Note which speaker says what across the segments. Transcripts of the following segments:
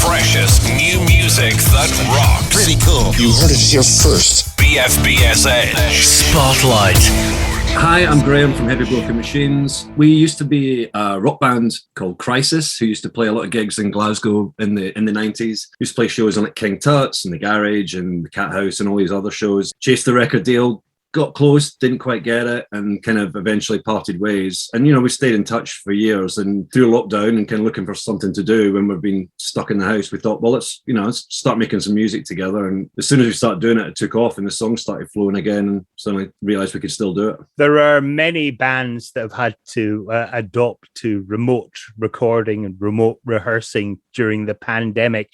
Speaker 1: freshest new music that rocks.
Speaker 2: Pretty cool. You heard it here first.
Speaker 1: BFBS Edge Spotlight.
Speaker 3: Hi, I'm Graham from Heavy Broken Machines. We used to be a rock band called Crisis, who used to play a lot of gigs in Glasgow in the 90s. Used to play shows on like King Tut's and the Garage and the Cat House and all these other shows. Chased the record deal, got close, didn't quite get it, and kind of eventually parted ways. And, you know, we stayed in touch for years, and through lockdown and kind of looking for something to do when we've been stuck in the house, we thought, well, let's start making some music together. And as soon as we started doing it, it took off and the songs started flowing again, and suddenly realized we could still do it.
Speaker 4: There are many bands that have had to adopt to remote recording and remote rehearsing during the pandemic.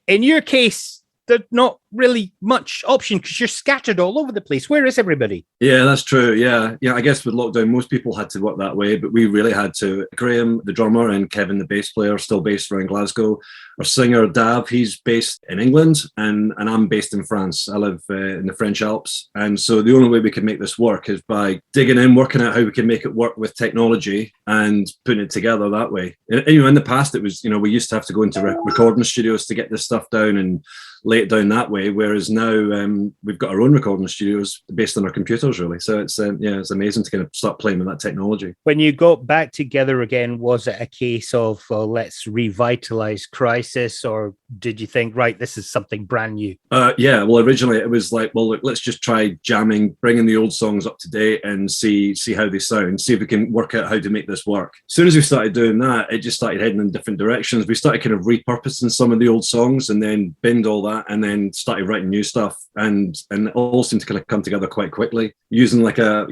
Speaker 4: In your case, there's not really much option because you're scattered all over the place. Where is everybody?
Speaker 3: Yeah, that's true. Yeah. I guess with lockdown, most people had to work that way, but we really had to. Graham, the drummer, and Kevin, the bass player, still based around Glasgow. Our singer, Dav, he's based in England, and I'm based in France. I live in the French Alps. And so the only way we can make this work is by digging in, working out how we can make it work with technology and putting it together that way. And, in the past, it was, we used to have to go into recording studios to get this stuff down and lay it down that way, whereas now we've got our own recording studios based on our computers, really. So it's it's amazing to kind of start playing with that technology.
Speaker 4: When you got back together again, was it a case of let's revitalize Crisis, or did you think, right, this is something brand new? Well,
Speaker 3: originally it was like, well, look, let's just try jamming, bringing the old songs up to date and see how they sound, see if we can work out how to make this work. As soon as we started doing that, it just started heading in different directions. We started kind of repurposing some of the old songs and then binned all that and then started writing new stuff, and it all seemed to kind of come together quite quickly, using like a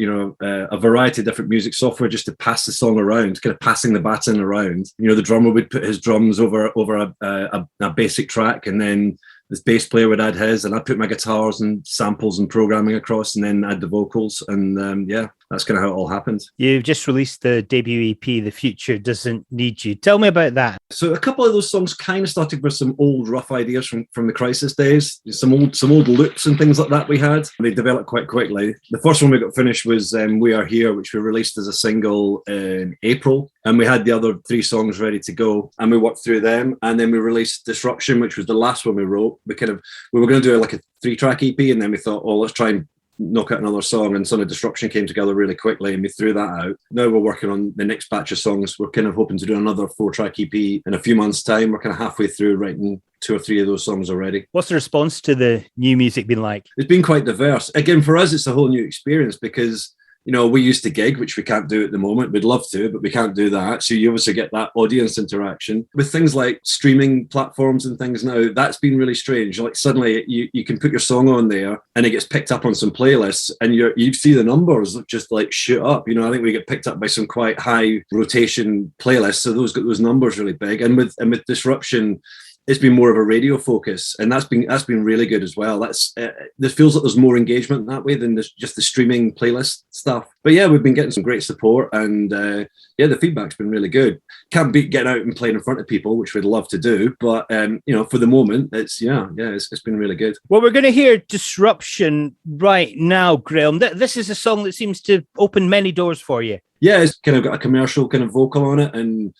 Speaker 3: variety of different music software just to pass the song around, kind of passing the baton around. The drummer would put his drums over a basic track, and then this bass player would add his, and I'd put my guitars and samples and programming across, and then add the vocals. And that's kind of how it all happened.
Speaker 4: You've just released the debut EP, The Future Doesn't Need You. Tell me about that.
Speaker 3: So a couple of those songs kind of started with some old rough ideas from the Crisis days, some old loops and things like that we had. They developed quite quickly. The first one we got finished was We Are Here, which we released as a single in April. And we had the other 3 songs ready to go, and we worked through them. And then we released Disruption, which was the last one we wrote. We were going to do like a 3-track EP, and then we thought, oh, let's try and knock out another song, and suddenly Disruption came together really quickly, and we threw that out. Now we're working on the next batch of songs. We're kind of hoping to do another 4-track EP in a few months' time. We're kind of halfway through writing 2 or 3 of those songs already.
Speaker 4: What's the response to the new music been like?
Speaker 3: It's been quite diverse. Again, for us, it's a whole new experience because we used to gig, which we can't do at the moment. We'd love to, but we can't do that. So you obviously get that audience interaction. With things like streaming platforms and things now, that's been really strange. Like suddenly you can put your song on there and it gets picked up on some playlists, and you see the numbers just like shoot up. I think we get picked up by some quite high rotation playlists. So those got those numbers really big. And with Disruption, it's been more of a radio focus, and that's been really good as well. This feels like there's more engagement that way than just the streaming playlist stuff. But yeah, we've been getting some great support, and the feedback's been really good. Can't beat getting out and playing in front of people, which we'd love to do, but for the moment, it's been really good.
Speaker 4: Well, we're going to hear Disruption right now, Graham. This is a song that seems to open many doors for you.
Speaker 3: Yeah, it's kind of got a commercial kind of vocal on it, and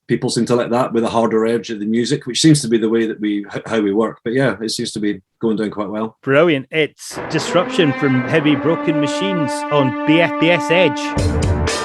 Speaker 3: people seem to like that with a harder edge of the music, which seems to be the way that how we work. But yeah, it seems to be going down quite well.
Speaker 4: Brilliant. It's Disruption from Heavy Broken Machines on BFBS Edge.